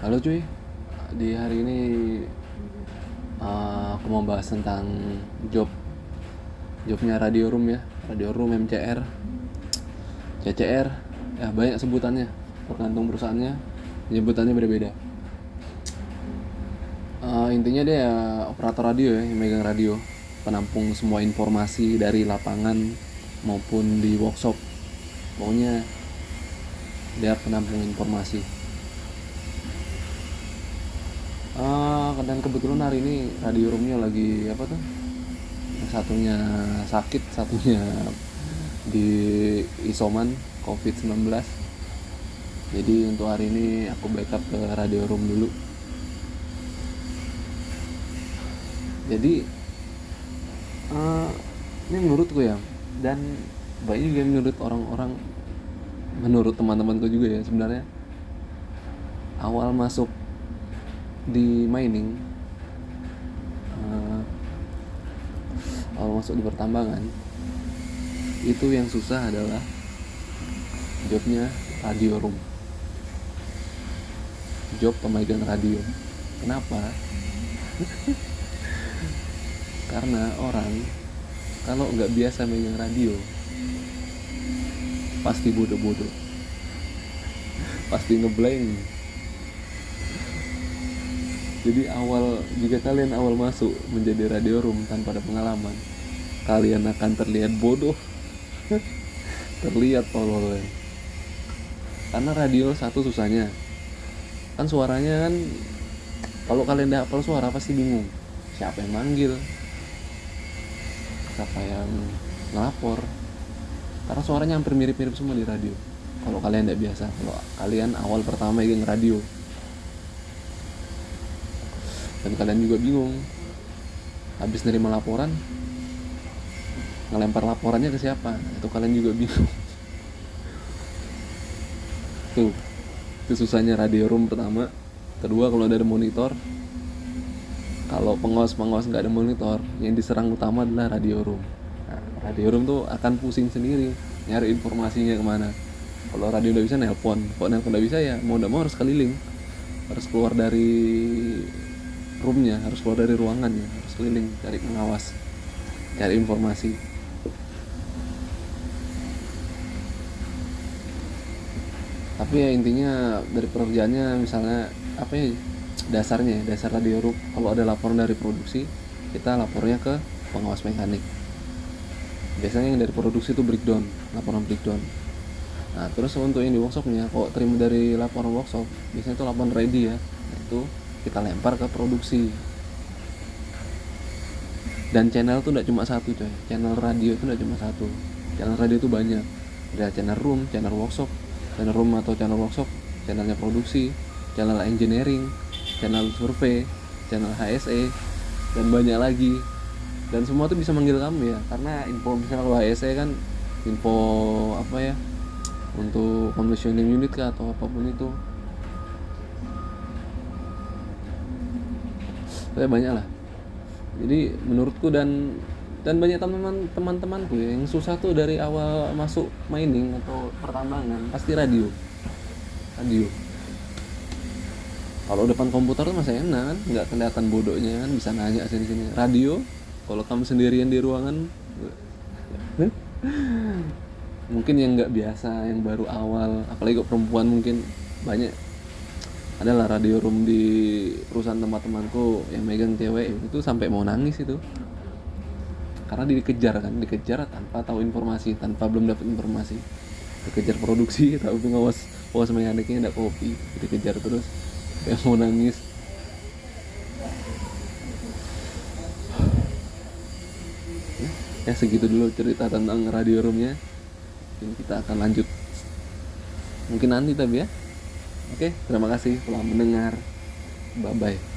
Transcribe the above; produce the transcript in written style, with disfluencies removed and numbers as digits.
Halo cuy, di hari ini aku mau bahas tentang jobnya Radio Room ya, Radio Room, MCR, CCR, ya banyak sebutannya, tergantung perusahaannya, penyebutannya beda-beda. Intinya dia ya operator radio ya, yang megang radio, penampung semua informasi dari lapangan maupun di workshop. Pokoknya dia penampung informasi. Dan kebetulan hari ini radio roomnya lagi apa tuh? Yang satunya sakit, satunya di isoman COVID-19. Jadi untuk hari ini aku backup ke radio room dulu. Jadi ini menurutku ya, dan banyak juga menurut orang-orang, menurut teman-temanku juga ya, sebenarnya awal masuk di mining, awal masuk di pertambangan itu yang susah adalah jobnya radio room, job pemegang radio. Kenapa? Karena orang kalau nggak biasa megang radio pasti bodoh-bodoh, pasti ngeblank. Jadi jika kalian awal masuk menjadi radio room tanpa ada pengalaman, kalian akan terlihat bodoh, terlihat tolol. Karena radio satu susahnya, kan suaranya kan, kalau kalian tidak hafal suara pasti bingung. Siapa yang manggil? Siapa yang ngelapor? Karena suaranya hampir mirip-mirip semua di radio. Kalau kalian tidak biasa, kalau kalian awal pertama megang radio, dan kalian juga bingung, habis nerima laporan ngelempar laporannya ke siapa, itu kalian juga bingung. Itu susahnya radio room pertama. Kedua, kalau ada monitor, kalau pengawas nggak ada monitor, yang diserang utama adalah radio room. Nah, radio room tuh akan pusing sendiri nyari informasinya kemana. Kalau radio udah bisa nelpon, kalau nelpon udah bisa ya mau nggak mau harus keliling, harus keluar dari roomnya, harus keluar dari ruangannya, harus keliling cari pengawas, cari informasi. Tapi ya intinya dari pekerjaannya, misalnya apa ya, dasar radio room, kalau ada laporan dari produksi, kita lapornya ke pengawas mekanik. Biasanya yang dari produksi itu breakdown, laporan breakdown. Nah terus untuk yang di workshopnya, kalau terima dari laporan workshop, biasanya itu laporan ready ya, itu kita lempar ke produksi. Dan channel tuh tidak cuma satu coy, channel radio itu tidak cuma satu, channel radio itu banyak. Ada channel room, channel workshop, channel room atau channel workshop, channelnya produksi, channel engineering, channel survei, channel HSE, dan banyak lagi. Dan semua tuh bisa manggil kamu ya, karena info misalnya kalau HSE kan info apa ya, untuk commissioning unit kah atau apapun itu. Saya banyak lah. Jadi menurutku dan banyak teman-temanku ya, yang susah tuh dari awal masuk mining atau pertambangan pasti radio. Kalau depan komputer tuh masih enak kan, nggak kelihatan bodohnya kan, bisa nanya sini. Radio, kalau kamu sendirian di ruangan, mungkin yang nggak biasa, yang baru awal, apalagi kok perempuan, mungkin banyak. Adalah radio room di perusahaan teman-temanku yang megang cewek itu sampai mau nangis itu, karena dikejar tanpa tahu informasi, tanpa belum dapat informasi, dikejar produksi tapi pengawas mekaniknya tidak kopi, dikejar terus kayak mau nangis. Ya segitu dulu cerita tentang radio roomnya. Mungkin kita akan lanjut mungkin nanti tapi ya. Oke, terima kasih telah mendengar. Bye-bye.